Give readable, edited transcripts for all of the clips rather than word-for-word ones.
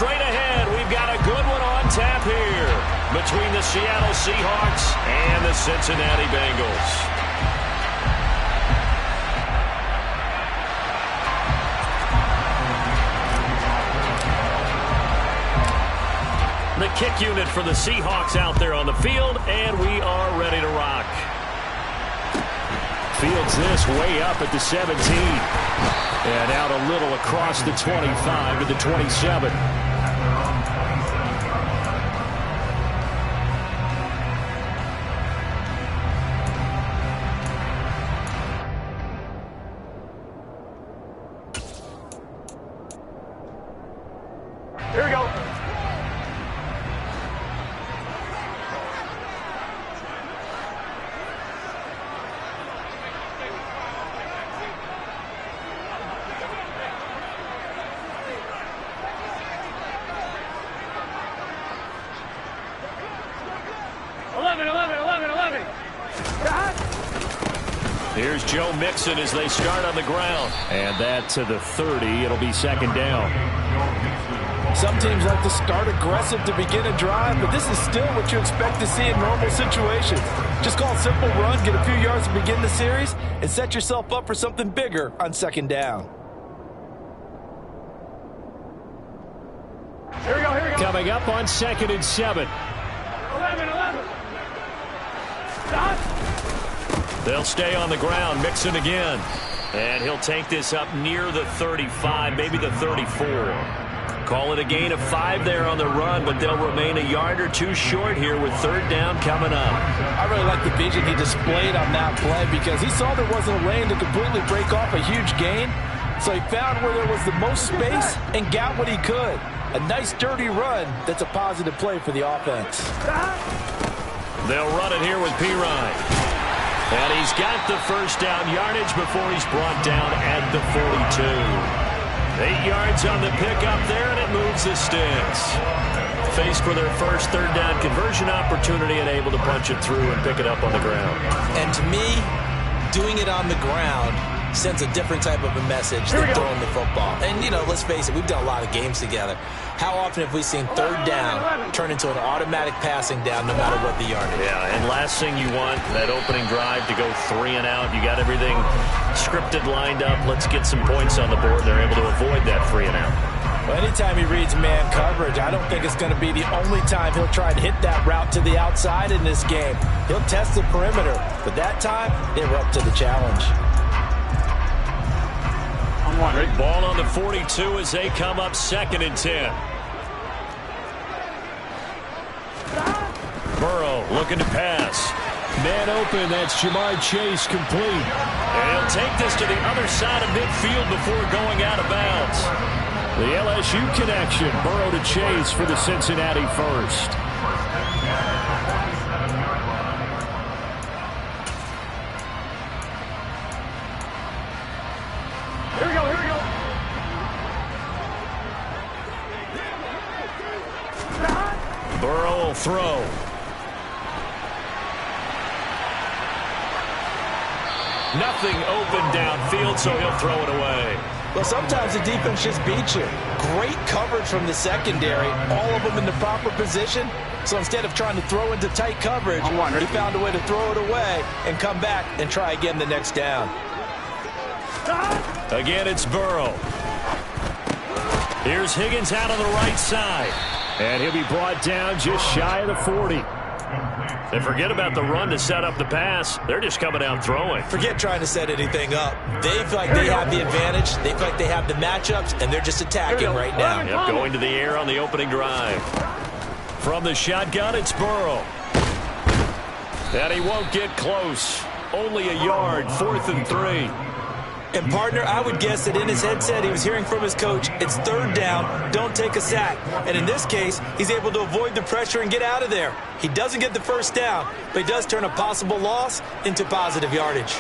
straight ahead. We've got a good one on tap here between the Seattle Seahawks and the Cincinnati Bengals. The kick unit for the Seahawks out there on the field, and we are ready to rock. Fields this way up at the 17. And out a little across the 25 to the 27. Here we go. Here's Joe Mixon as they start on the ground. And that to the 30. It'll be second down. Some teams like to start aggressive to begin a drive, but this is still what you expect to see in normal situations. Just call a simple run, get a few yards to begin the series, and set yourself up for something bigger on second down. Here we go, here we go. Coming up on 2nd and 7. 11. Stop. They'll stay on the ground. Mixon again. And he'll take this up near the 35, maybe the 34. Call it a gain of 5 there on the run, but they'll remain a yard or two short here with third down coming up. I really like the vision he displayed on that play because he saw there wasn't a lane to completely break off a huge gain. So he found where there was the most space and got what he could. A nice, dirty run that's a positive play for the offense. They'll run it here with Pirine. And he's got the first down yardage before he's brought down at the 42. 8 yards on the pickup there, and it moves the sticks. Faced for their first third down conversion opportunity and able to punch it through and pick it up on the ground. And to me, doing it on the ground sends a different type of a message than throwing the football. And, you know, let's face it, we've done a lot of games together. How often have we seen third down turn into an automatic passing down no matter what the yardage? Yeah, and last thing you want, that opening drive to go 3 and out. You got everything scripted, lined up. Let's get some points on the board. They're able to avoid that 3 and out. Well, anytime he reads man coverage, I don't think it's going to be the only time he'll try to hit that route to the outside in this game. He'll test the perimeter, but that time, they were up to the challenge. Big ball on the 42 as they come up 2nd and 10. Burrow looking to pass. Man open, that's Ja'Marr Chase complete. And he'll take this to the other side of midfield before going out of bounds. The LSU connection, Burrow to Chase for the Cincinnati first. Here we go, here we go. Burrow will throw. Nothing open downfield, so he'll throw it away. Well, sometimes the defense just beats you. Great coverage from the secondary, all of them in the proper position. So instead of trying to throw into tight coverage, he found a way to throw it away and come back and try again the next down. Again, it's Burrow. Here's Higgins out on the right side. And he'll be brought down just shy of the 40. And forget about the run to set up the pass. They're just coming out throwing. Forget trying to set anything up. They feel like they have the advantage. They feel like they have the matchups, and they're just attacking right now. Yep, going to the air on the opening drive. From the shotgun, it's Burrow. And he won't get close. Only a yard, 4th and 3. And, partner, I would guess that in his headset he was hearing from his coach, it's third down, don't take a sack. And in this case, he's able to avoid the pressure and get out of there. He doesn't get the first down, but he does turn a possible loss into positive yardage.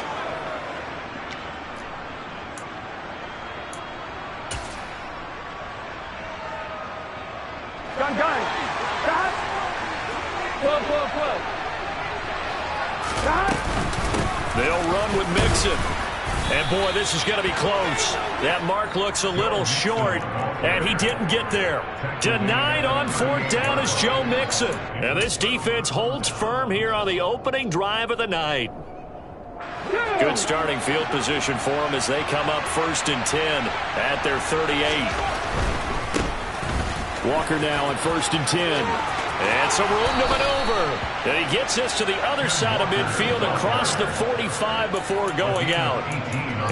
Gun. Got. Pull. Got. They'll run with Mixon. And, boy, this is going to be close. That mark looks a little short, and he didn't get there. Denied on 4th down is Joe Mixon. And this defense holds firm here on the opening drive of the night. Good starting field position for them as they come up 1st and 10 at their 38. Walker now on 1st and 10. And some room to maneuver. And he gets this to the other side of midfield across the 45 before going out.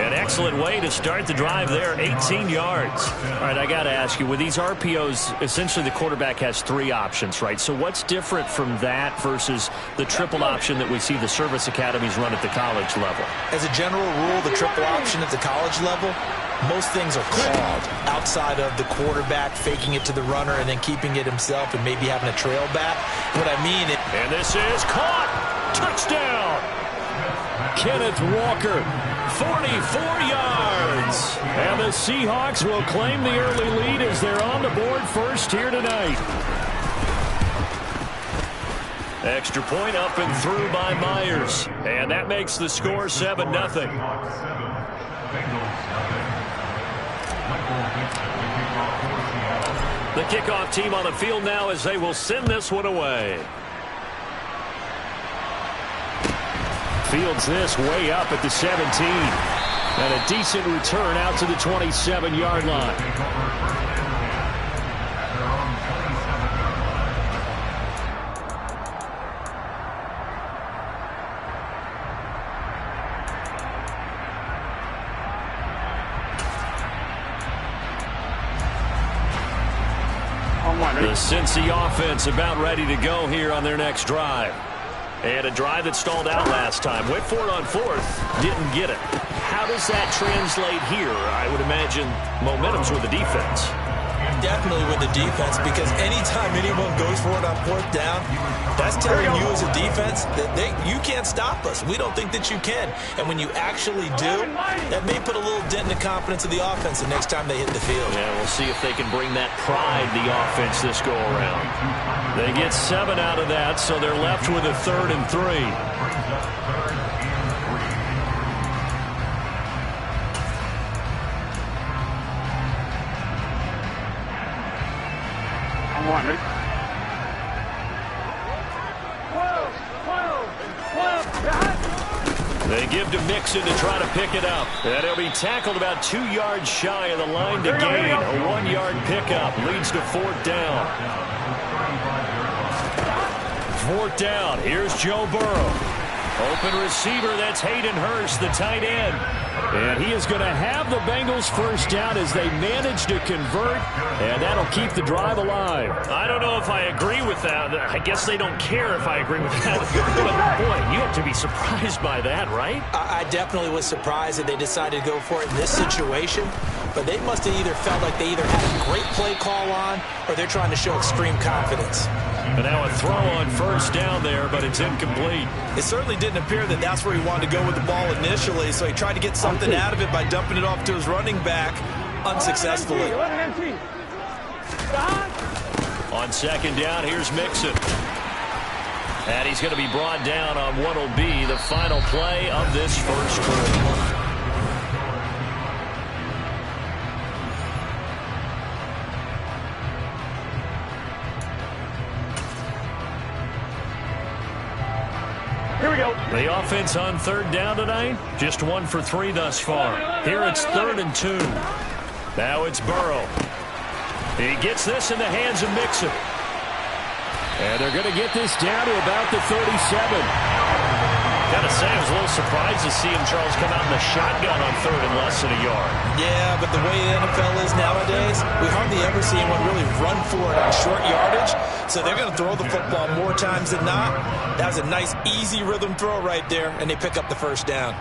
An excellent way to start the drive there, 18 yards. All right, I got to ask you, with these RPOs, essentially the quarterback has 3 options, right? So what's different from that versus the triple option that we see the service academies run at the college level? As a general rule, the triple option at the college level, most things are called outside of the quarterback faking it to the runner and then keeping it himself and maybe having a trail back. What I mean is... And this is caught. Touchdown. Kenneth Walker, 44 yards. And the Seahawks will claim the early lead as they're on the board first here tonight. Extra point up and through by Myers. And that makes the score 7-0. The kickoff team on the field now as they will send this one away. Fields this way up at the 17. And a decent return out to the 27-yard line. The Cincy offense about ready to go here on their next drive. And a drive that stalled out last time. Went for it on 4th. Didn't get it. How does that translate here? I would imagine momentum's with the defense. Definitely with the defense, because anytime anyone goes for it on 4th down, that's telling you as a defense that you can't stop us. We don't think that you can. And when you actually do, that may put a little dent in the confidence of the offense the next time they hit the field. Yeah, we'll see if they can bring that pride, the offense, this go around. They get 7 out of that, so they're left with a 3rd and 3. They give to Mixon to try to pick it up. And he'll be tackled about 2 yards shy of the line to gain. A 1-yard pickup leads to 4th down. 4th down. Here's Joe Burrow. Open receiver, that's Hayden Hurst, the tight end. And he is going to have the Bengals first down as they manage to convert, and that'll keep the drive alive. I don't know if I agree with that. I guess they don't care if I agree with that. But, boy, you have to be surprised by that, right? I definitely was surprised that they decided to go for it in this situation, but they must have either felt like they either had a great play call on or they're trying to show extreme confidence. And now a throw on 1st down there, but it's incomplete. It certainly didn't appear that that's where he wanted to go with the ball initially, so he tried to get something out of it by dumping it off to his running back unsuccessfully. On 2nd down, here's Mixon. And he's going to be brought down on what will be the final play of this first quarter. Here we go. The offense on 3rd down tonight, just 1 for 3 thus far. Here it's 3rd and 2. Now it's Burrow. He gets this in the hands of Mixon. And they're going to get this down to about the 37. Gotta say, I was a little surprised to see him, Charles, come out in the shotgun on 3rd and less than a yard. Yeah, but the way the NFL is nowadays, we hardly ever see anyone really run for it on short yardage. So they're going to throw the football more times than not. That was a nice, easy rhythm throw right there, and they pick up the 1st down.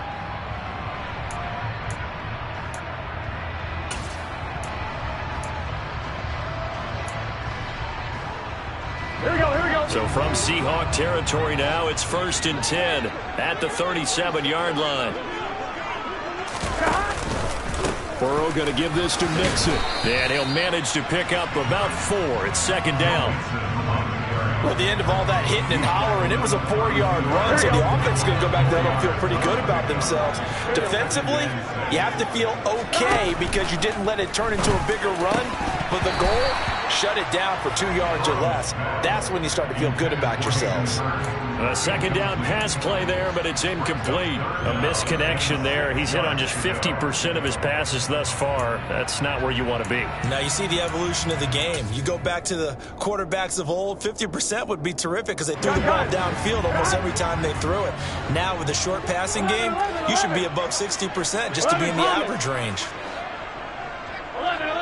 Here we go, here we go. So from Seahawk territory now, it's 1st and 10 at the 37-yard line. Burrow going to give this to Mixon. And he'll manage to pick up about 4. It's 2nd down. Well, at the end of all that hitting and hollering, it was a 4-yard run, so the offense is going to go back there and feel pretty good about themselves. Defensively, you have to feel okay because you didn't let it turn into a bigger run, but the goal, shut it down for 2 yards or less. That's when you start to feel good about yourselves. A second down pass play there, but it's incomplete. A misconnection there. He's hit on just 50% of his passes thus far. That's not where you want to be. Now you see the evolution of the game. You go back to the quarterbacks of old, 50% would be terrific because they threw the ball downfield almost every time they threw it. Now with the short passing game, you should be above 60% just to be in the average range. 11.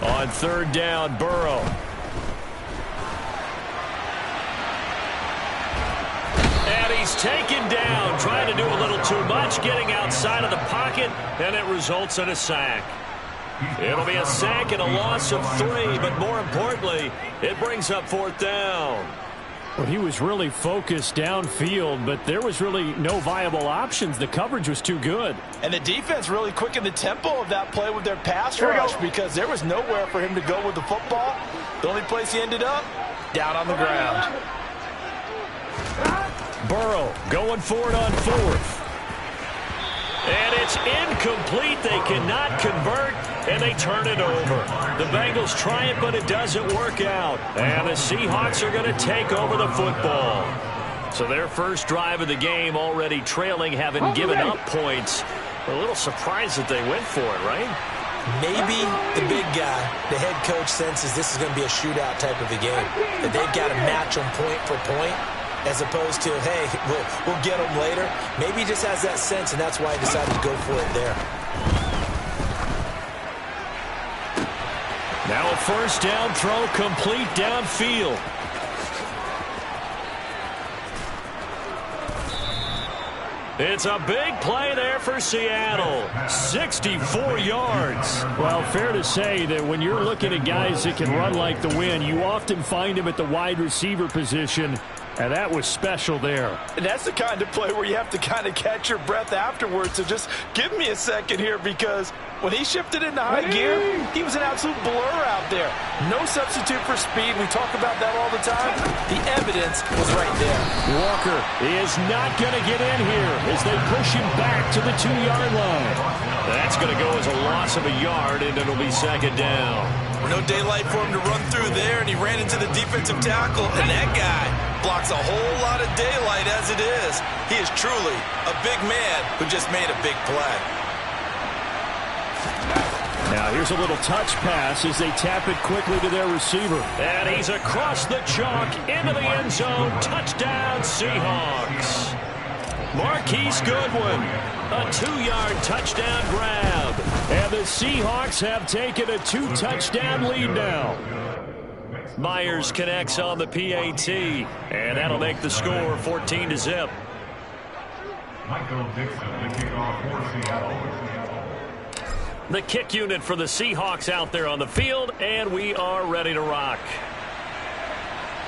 On third down, Burrow. And he's taken down, trying to do a little too much, getting outside of the pocket, and it results in a sack. It'll be a sack and a loss of 3, but more importantly, it brings up fourth down. Well, he was really focused downfield, but there was really no viable options. The coverage was too good. And the defense really quickened the tempo of that play with their pass rush because there was nowhere for him to go with the football. The only place he ended up, down on the ground. Burrow going for it on fourth. And it's incomplete. They cannot convert, and they turn it over. The Bengals try it, but it doesn't work out. And the Seahawks are going to take over the football. So their first drive of the game already trailing, having given up points. A little surprised that they went for it, right? Maybe the big guy, the head coach, senses this is going to be a shootout type of a game. That they've got to match them point for point, as opposed to, hey, we'll get them later. Maybe he just has that sense, and that's why he decided to go for it there. Now a first down throw complete downfield. It's a big play there for Seattle. 64 yards. Well, fair to say that when you're looking at guys that can run like the wind, you often find them at the wide receiver position. And that was special there. And that's the kind of play where you have to kind of catch your breath afterwards. So just give me a second here, because when he shifted into high gear, he was an absolute blur out there. No substitute for speed. We talk about that all the time. The evidence was right there. Walker is not going to get in here as they push him back to the 2-yard line. That's going to go as a loss of a yard, and it'll be second down. No daylight for him to run through there, and he ran into the defensive tackle, and that guy blocks a whole lot of daylight as it is. He is truly a big man who just made a big play. Now here's a little touch pass as they tap it quickly to their receiver. And he's across the chalk into the end zone. Touchdown, Seahawks. Marquise Goodwin, a 2-yard touchdown grab. And the Seahawks have taken a 2-touchdown lead now. Myers connects on the PAT, and that'll make the score 14-0. Michael Dixon, the kickoff for Seattle. The kick unit for the Seahawks out there on the field, and we are ready to rock.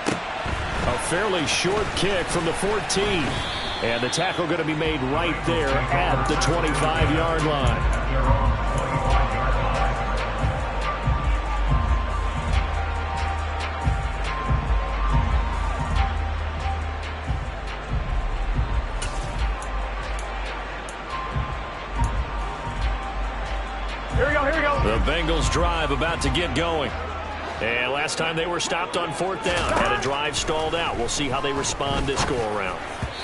A fairly short kick from the 14. And the tackle going to be made right there at the 25-yard line. Here we go. The Bengals drive about to get going. And last time they were stopped on fourth down, had a drive stalled out. We'll see how they respond this go-around.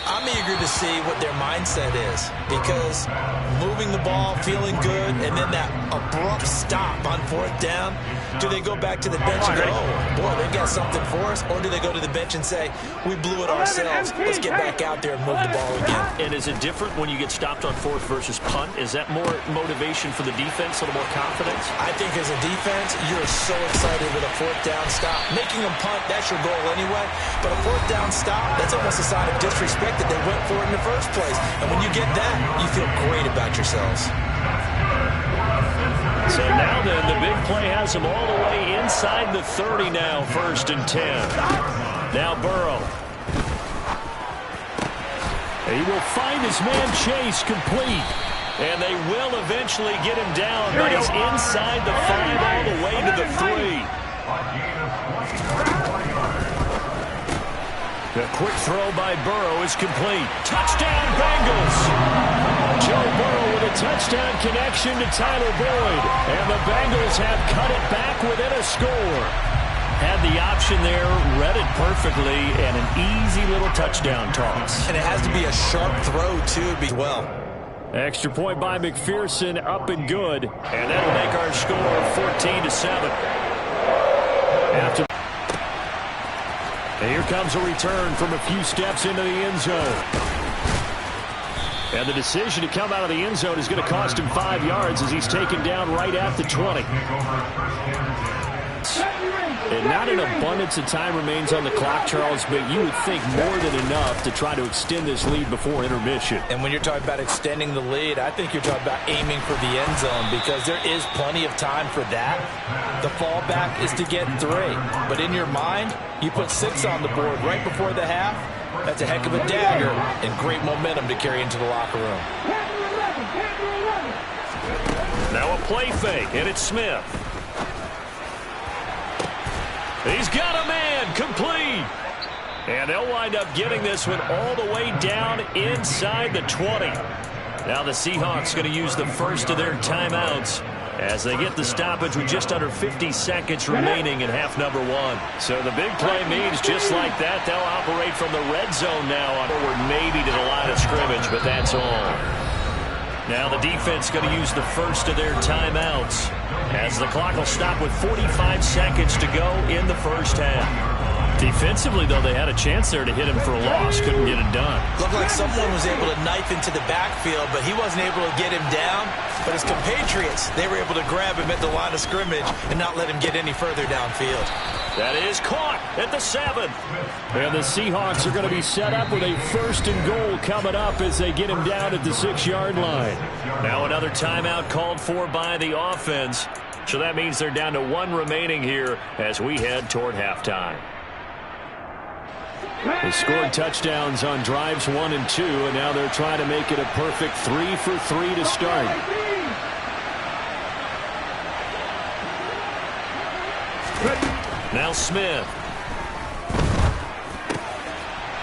I'm eager to see what their mindset is, because moving the ball, feeling good, and then that abrupt stop on fourth down, do they go back to the bench and go, oh, boy, they've got something for us, or do they go to the bench and say, we blew it ourselves, let's get back out there and move the ball again? And is it different when you get stopped on fourth versus punt? Is that more motivation for the defense, a little more confidence? I think as a defense, you're so excited with a fourth down stop. Making them punt, that's your goal anyway, but a fourth down stop, that's almost a sign of disrespect that they went for it in the first place. And when you get that, you feel great about yourselves. So now then, the big play has them all the way inside the 30 now, 1st and 10. Now Burrow. He will find his man Chase complete. And they will eventually get him down, but he's inside the 5 all the way to the 3. The quick throw by Burrow is complete. Touchdown, Bengals! Joe Burrow with a touchdown connection to Tyler Boyd. And the Bengals have cut it back within a score. Had the option there, read it perfectly, and an easy little touchdown toss. And it has to be a sharp throw, too, as well. Extra point by McPherson, up and good. And that'll make our score 14-7. And here comes a return from a few steps into the end zone. And the decision to come out of the end zone is going to cost him 5 yards as he's taken down right at the 20. And not an abundance of time remains on the clock, Charles, but you would think more than enough to try to extend this lead before intermission. And when you're talking about extending the lead, I think you're talking about aiming for the end zone because there is plenty of time for that. The fallback is to get 3. But in your mind, you put 6 on the board right before the half. That's a heck of a dagger and great momentum to carry into the locker room. Now a play fake, and it's Smith. He's got a man, complete. And they'll wind up getting this one all the way down inside the 20. Now the Seahawks going to use the first of their timeouts as they get the stoppage with just under 50 seconds remaining in half number 1. So the big play means just like that, they'll operate from the red zone now on forward maybe to the line of scrimmage, but that's all. Now the defense going to use the first of their timeouts as the clock will stop with 45 seconds to go in the first half. Defensively, though, they had a chance there to hit him for a loss. Couldn't get it done. Looked like someone was able to knife into the backfield, but he wasn't able to get him down. But his compatriots, they were able to grab him at the line of scrimmage and not let him get any further downfield. That is caught at the 7. And the Seahawks are going to be set up with a 1st and goal coming up as they get him down at the 6-yard line. Now another timeout called for by the offense. So that means they're down to 1 remaining here as we head toward halftime. They scored touchdowns on drives 1 and 2, and now they're trying to make it a perfect 3 for 3 to start. Now Smith.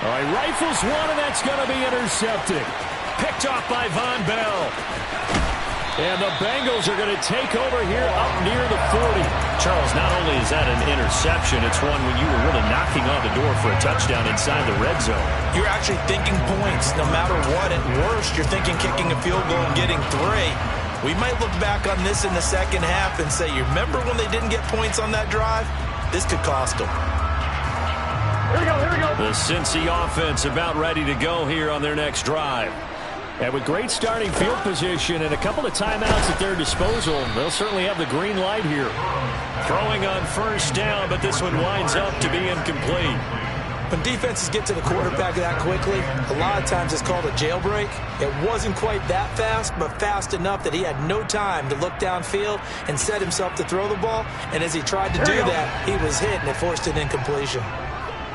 All right, rifles one, and that's going to be intercepted. Picked off by Von Bell. And the Bengals are going to take over here up near the 40. Charles, not only is that an interception, it's one when you were really knocking on the door for a touchdown inside the red zone. You're actually thinking points no matter what. At worst, you're thinking kicking a field goal and getting 3. We might look back on this in the second half and say, you remember when they didn't get points on that drive? This could cost them. Here we go, here we go. The Cincy offense about ready to go here on their next drive. And with great starting field position and a couple of timeouts at their disposal, they'll certainly have the green light here. Throwing on first down, but this one winds up to be incomplete. When defenses get to the quarterback that quickly, a lot of times it's called a jailbreak. It wasn't quite that fast, but fast enough that he had no time to look downfield and set himself to throw the ball. And as he tried to do that, he was hit, and it forced an incompletion.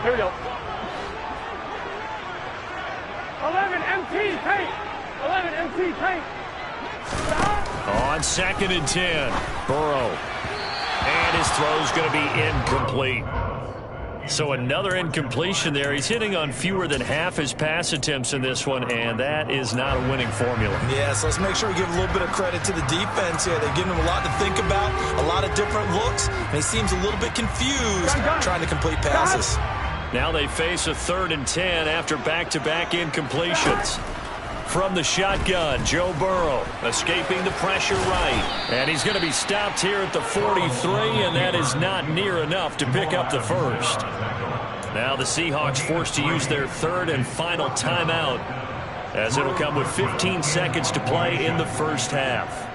Here we go. 11 MT tank. 11 MT tank. On 2nd and 10, Burrow. And his throw's going to be incomplete. So another incompletion there. He's hitting on fewer than half his pass attempts in this one, and that is not a winning formula. Yes, let's make sure we give a little bit of credit to the defense here. They've given him a lot to think about, a lot of different looks, and he seems a little bit confused trying to complete passes. Now they face a 3rd and 10 after back-to-back incompletions. From the shotgun, Joe Burrow escaping the pressure right. And he's going to be stopped here at the 43, and that is not near enough to pick up the first. Now the Seahawks forced to use their 3rd and final timeout, as it'll come with 15 seconds to play in the first half.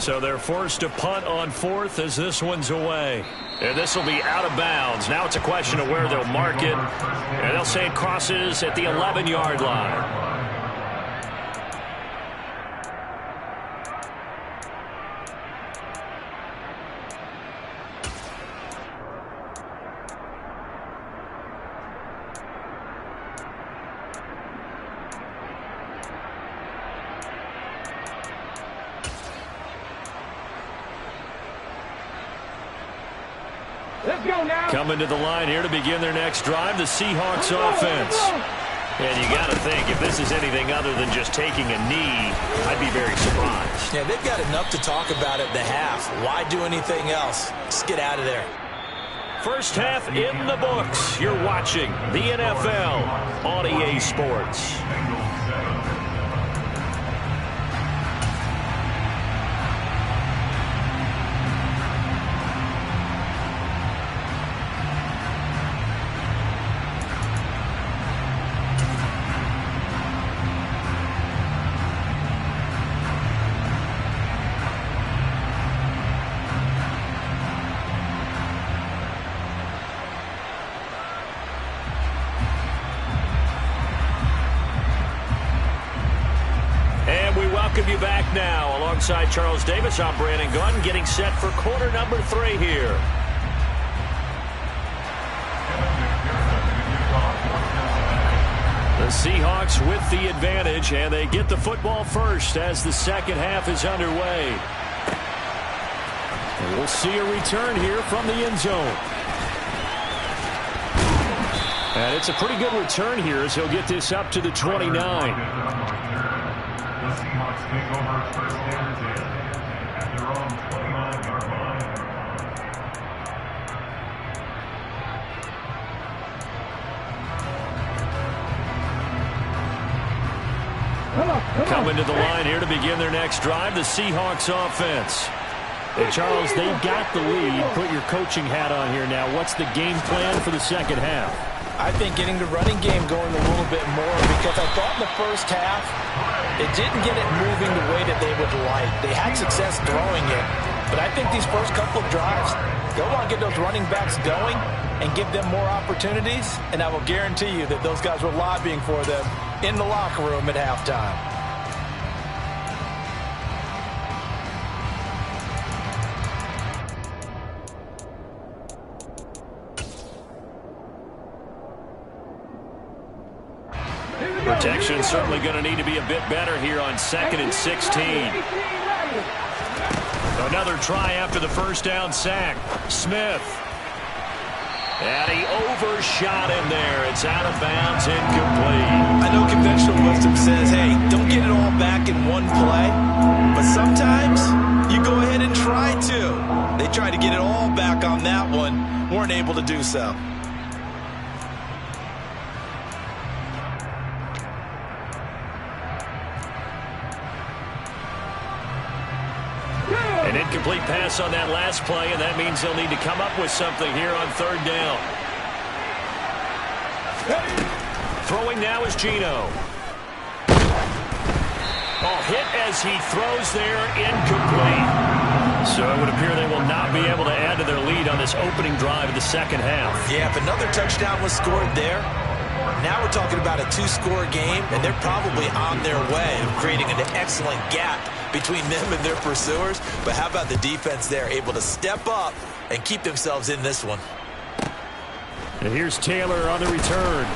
So they're forced to punt on 4th as this one's away. And this will be out of bounds. Now it's a question of where they'll mark it. And they'll say it crosses at the 11-yard line. Let's go now. Coming to the line here to begin their next drive, the Seahawks offense. And you got to think, if this is anything other than just taking a knee, I'd be very surprised. Yeah, they've got enough to talk about at the half. Why do anything else? Just get out of there. First half in the books. You're watching the NFL on EA Sports. Welcome you back now. Alongside Charles Davis, I'm Brandon Gunn, getting set for quarter number 3 here. The Seahawks with the advantage, and they get the football first as the second half is underway. And we'll see a return here from the end zone. And it's a pretty good return here as he'll get this up to the 29. The Seahawks take over first and 10 at their own 29-yard line. Coming to the line here to begin their next drive, the Seahawks offense. Hey, Charles, they've got the lead. Put your coaching hat on here now. What's the game plan for the second half? I think getting the running game going a little bit more, because I thought in the first half it didn't get it moving the way that they would like. They had success throwing it, but I think these first couple of drives, they'll want to get those running backs going and give them more opportunities, and I will guarantee you that those guys were lobbying for them in the locker room at halftime. Protection certainly going to need to be a bit better here on 2nd and 16. Another try after the first down sack. Smith. And he overshot him there. It's out of bounds, incomplete. I know conventional wisdom says, hey, don't get it all back in one play. But sometimes you go ahead and try to. They tried to get it all back on that one. Weren't able to do so. An incomplete pass on that last play, and that means they'll need to come up with something here on 3rd down. Throwing now is Geno. Oh, hit as he throws there, incomplete. So it would appear they will not be able to add to their lead on this opening drive of the second half. Yeah, if another touchdown was scored there, now we're talking about a 2-score game, and they're probably on their way of creating an excellent gap between them and their pursuers. But how about the defense there, able to step up and keep themselves in this one? And here's Taylor on the return.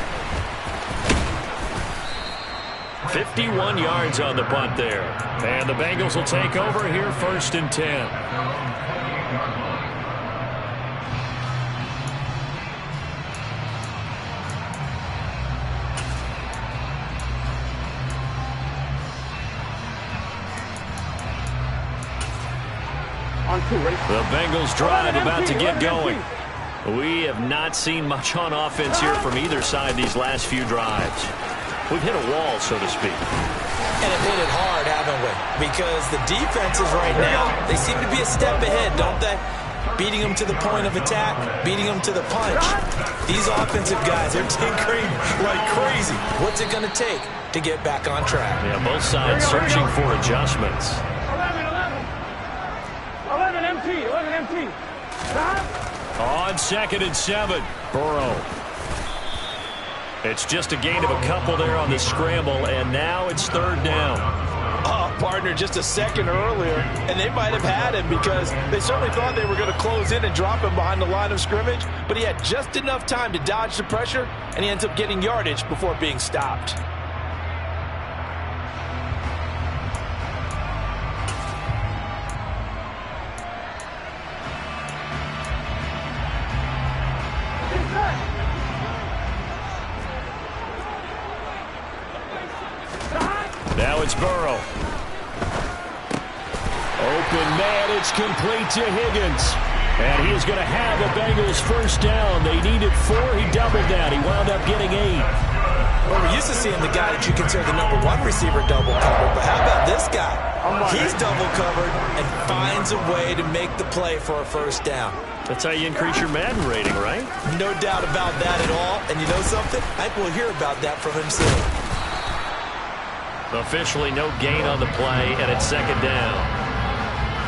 51 yards on the punt there. And the Bengals will take over here 1st and 10. The Bengals drive about to get going. We have not seen much on offense here from either side these last few drives. We've hit a wall, so to speak. And have hit it hard, haven't we? Because the defenses right now, they seem to be a step ahead, don't they? Beating them to the point of attack, beating them to the punch. These offensive guys, they're tinkering like crazy. What's it going to take to get back on track? Yeah, both sides searching for adjustments. 11 empty. Stop. On 2nd and 7, Burrow. It's just a gain of a couple there on the scramble, and now it's 3rd down. Oh, partner, just a second earlier, and they might have had him because they certainly thought they were going to close in and drop him behind the line of scrimmage, but he had just enough time to dodge the pressure, and he ends up getting yardage before being stopped. Now it's Burrow. Open man, it's complete to Higgins. And he is going to have the Bengals first down. They needed 4. He doubled that. He wound up getting 8. Well, we're used to seeing the guy that you consider the #1 receiver double covered. But how about this guy? He's double covered and finds a way to make the play for a first down. That's how you increase your Madden rating, right? No doubt about that at all. And you know something? I think we'll hear about that from him soon. Officially no gain on the play, and it's second down.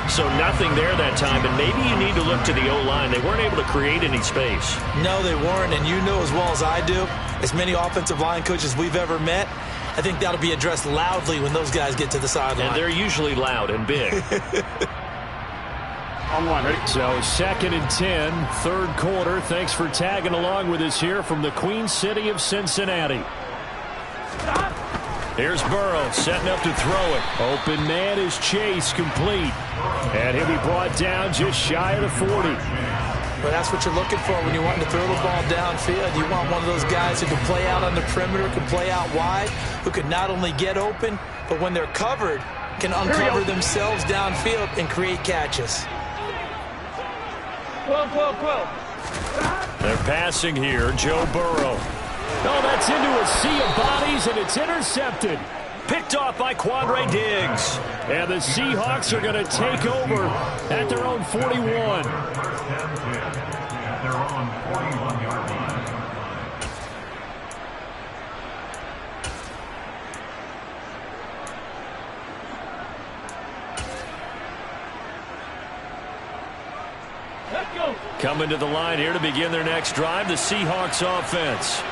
So nothing there that time, and maybe you need to look to the O-line. They weren't able to create any space. No, they weren't, and you know as well as I do, as many offensive line coaches we've ever met, I think that'll be addressed loudly when those guys get to the sideline. And they're usually loud and big. On one, ready? So second and 10, third quarter. Thanks for tagging along with us here from the Queen City of Cincinnati. Here's Burrow setting up to throw it. Open man is Chase, complete. And he'll be brought down just shy of the 40. But that's what you're looking for when you're wanting to throw the ball downfield. You want one of those guys who can play out on the perimeter, can play out wide, who can not only get open, but when they're covered, can uncover themselves downfield and create catches. 12. They're passing here, Joe Burrow. Oh, that's into a sea of bodies, and it's intercepted. Picked off by Quandre Diggs. And the Seahawks are going to take over at their own 41. At their own 41-yard line. Let's go. Coming to the line here to begin their next drive, the Seahawks offense.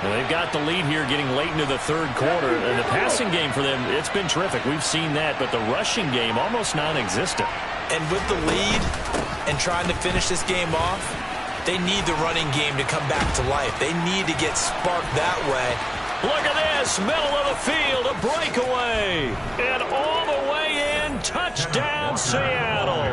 Now they've got the lead here getting late into the third quarter. And the passing game for them, it's been terrific. We've seen that, but the rushing game almost non-existent. And with the lead and trying to finish this game off, they need the running game to come back to life. They need to get sparked that way. Look at this, middle of the field, a breakaway. And all the way in, touchdown Seattle.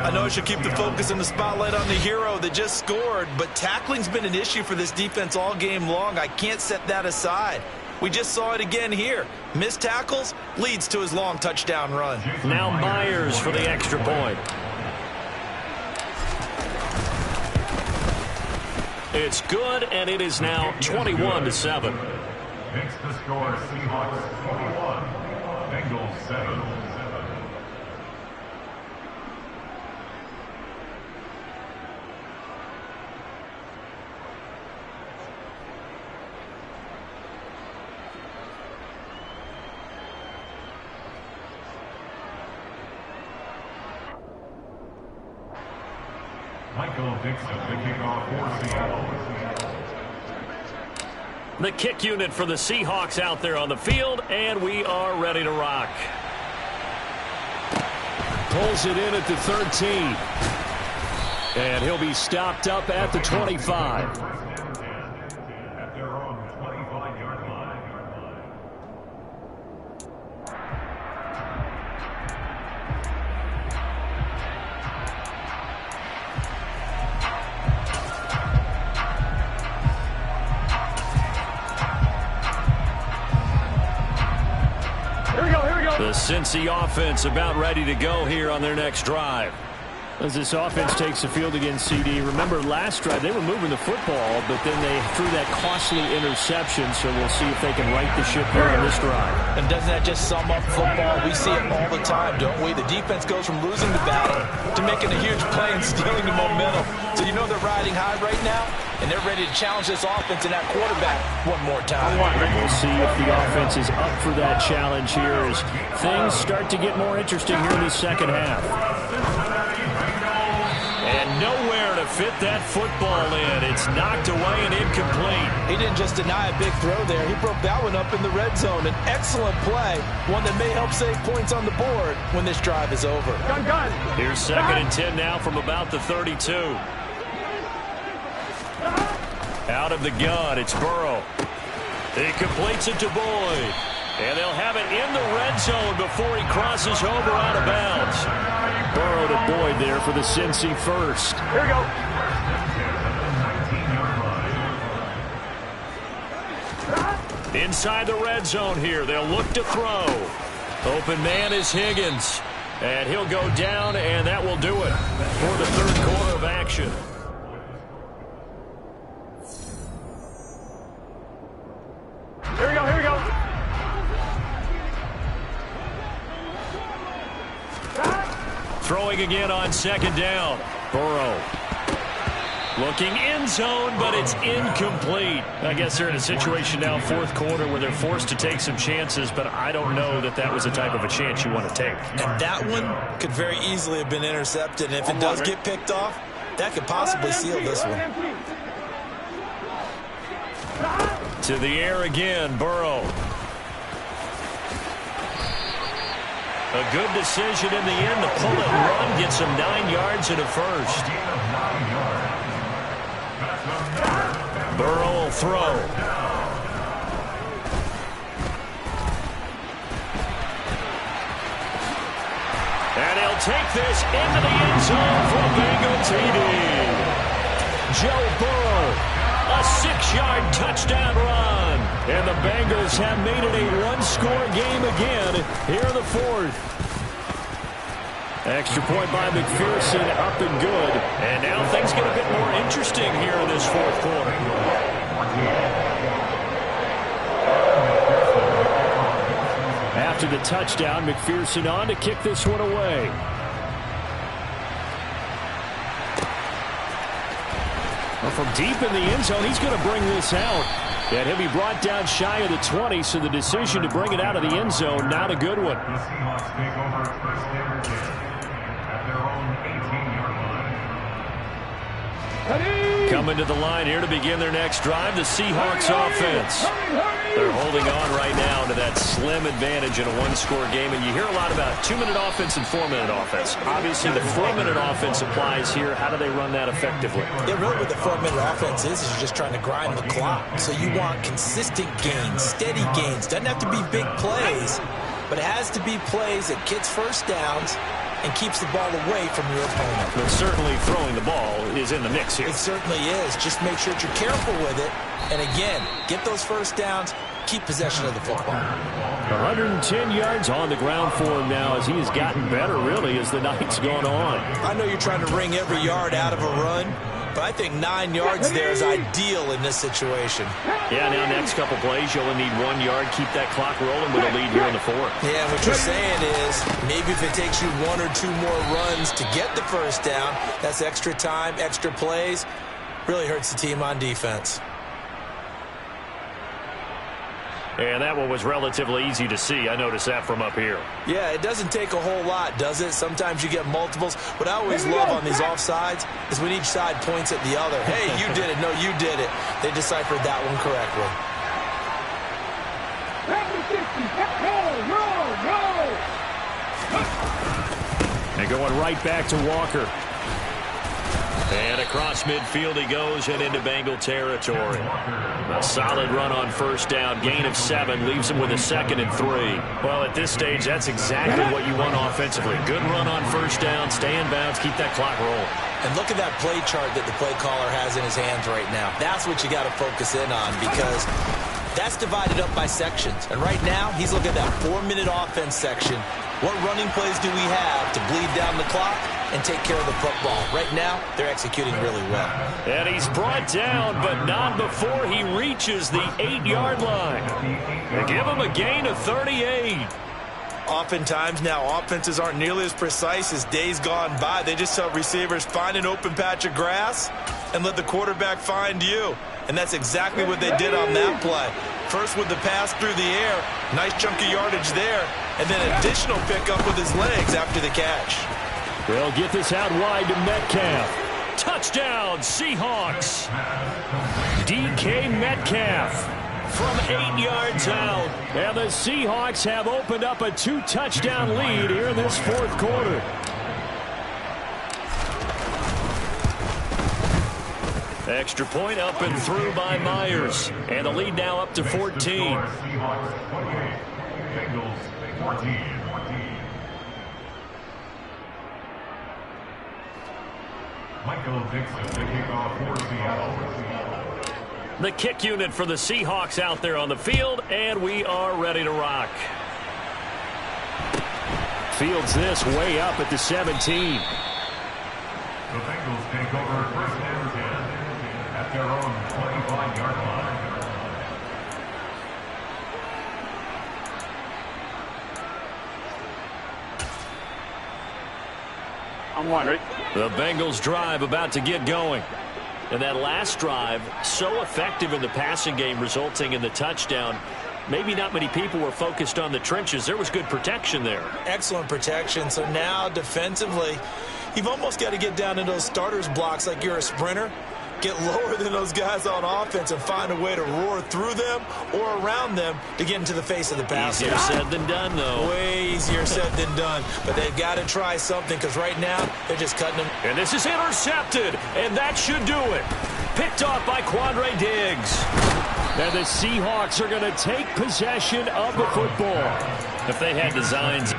I know I should keep the focus and the spotlight on the hero that just scored, but tackling's been an issue for this defense all game long. I can't set that aside. We just saw it again here. Missed tackles leads to his long touchdown run. Now Myers for the extra point. It's good, and it is now 21-7. Makes the score Seahawks 21, Bengals 7. Michael Dixon, the kickoff for Seattle. The kick unit for the Seahawks out there on the field, and we are ready to rock. Pulls it in at the 13. And he'll be stopped up at the 25. At their own 25-yard line. The Cincy offense about ready to go here on their next drive. As this offense takes the field against CD, remember last drive they were moving the football, but then they threw that costly interception, so we'll see if they can right the ship here on this drive. And doesn't that just sum up football? We see it all the time, don't we? The defense goes from losing the battle to making a huge play and stealing the momentum. So you know they're riding high right now, and they're ready to challenge this offense and that quarterback one more time. We'll see if the offense is up for that challenge here as things start to get more interesting here in the second half. And nowhere to fit that football in. It's knocked away and incomplete. He didn't just deny a big throw there. He broke that one up in the red zone. An excellent play, one that may help save points on the board when this drive is over. Gun. Here's second and 10 now from about the 32. Out of the gun, it's Burrow. He completes it to Boyd. And they'll have it in the red zone before he crosses over out of bounds. Burrow to Boyd there for the Cincy first. Here we go. Inside the red zone here. They'll look to throw. Open man is Higgins. And he'll go down, and that will do it for the third quarter of action. Here we go, here we go. Throwing again on second down. Burrow. Looking end zone, but it's incomplete. I guess they're in a situation now, fourth quarter, where they're forced to take some chances, but I don't know that that was the type of a chance you want to take. And that one could very easily have been intercepted. And if it does get picked off, that could possibly seal this one. To the air again, Burrow. A good decision in the end to pull it and run, gets him 9 yards and a first. Burrow will throw. And he'll take this into the end zone for a Bengal TD. Joe Burrow, a 6-yard touchdown run. And the Bengals have made it a one-score game again here in the fourth. Extra point by McPherson, up and good. And now things get a bit more interesting here in this fourth quarter. After the touchdown, McPherson on to kick this one away. Well, from deep in the end zone, he's going to bring this out. And he'll be brought down shy of the 20, so the decision to bring it out of the end zone, not a good one. The Seahawks take over first down at their own 18-yard line. Coming to the line here to begin their next drive, the Seahawks offense. They're holding on right now to that slim advantage in a one-score game, and you hear a lot about 2-minute offense and 4-minute offense. Obviously, the 4-minute offense applies here. How do they run that effectively? Yeah, really what the 4-minute offense is you're just trying to grind the clock. So you want consistent gains, steady gains. Doesn't have to be big plays, but it has to be plays that gets first downs and keeps the ball away from your opponent. But certainly throwing the ball is in the mix here. It certainly is. Just make sure that you're careful with it. And again, get those first downs, keep possession of the football. 110 yards on the ground for him now as he has gotten better, really, as the night's gone on. I know you're trying to wring every yard out of a run, but I think 9 yards there is ideal in this situation. Yeah, now next couple plays, you'll only need 1 yard. Keep that clock rolling with a lead here in the fourth. Yeah, what you're saying is maybe if it takes you 1 or 2 more runs to get the first down, that's extra time, extra plays, really hurts the team on defense. And that one was relatively easy to see. I noticed that from up here. Yeah, it doesn't take a whole lot, does it? Sometimes you get multiples. What I always love on these offsides is when each side points at the other. Hey, you did it. No, you did it. They deciphered that one correctly. And going right back to Walker. And across midfield he goes and into Bengal territory. A solid run on first down. Gain of 7 leaves him with a 2nd and 3. Well, at this stage, that's exactly what you want offensively. Good run on first down. Stay in bounds. Keep that clock rolling. And look at that play chart that the play caller has in his hands right now. That's what you got to focus in on because that's divided up by sections. And right now, he's looking at that 4-minute offense section. What running plays do we have to bleed down the clock and take care of the football? Right now, they're executing really well. And he's brought down, but not before he reaches the 8-yard line. They give him a gain of 38. Oftentimes now, offenses aren't nearly as precise as days gone by. They just tell receivers, find an open patch of grass and let the quarterback find you. And that's exactly what they did on that play. First with the pass through the air, nice chunky yardage there, and then additional pickup with his legs after the catch. They'll get this out wide to Metcalf. Touchdown, Seahawks. DK Metcalf from 8 yards out. And the Seahawks have opened up a 2-touchdown lead here in this fourth quarter. Extra point up and through by Myers. And the lead now up to 14. Seahawks 28, Bengals 14. Michael Dixon to kick off for Seattle. The kick unit for the Seahawks out there on the field, and we are ready to rock. Fields this way up at the 17. The Bengals take over first and 10 at their own 25-yard line. I'm wondering. The Bengals drive about to get going. And that last drive, so effective in the passing game, resulting in the touchdown. Maybe not many people were focused on the trenches. There was good protection there. Excellent protection. So now defensively, you've almost got to get down into those starters blocks like you're a sprinter. Get lower than those guys on offense and find a way to roar through them or around them to get into the face of the passer. Easier said than done, though. Way easier said than done. But they've got to try something because right now they're just cutting them. And this is intercepted, and that should do it. Picked off by Quandre Diggs. Now the Seahawks are going to take possession of the football. If they had designs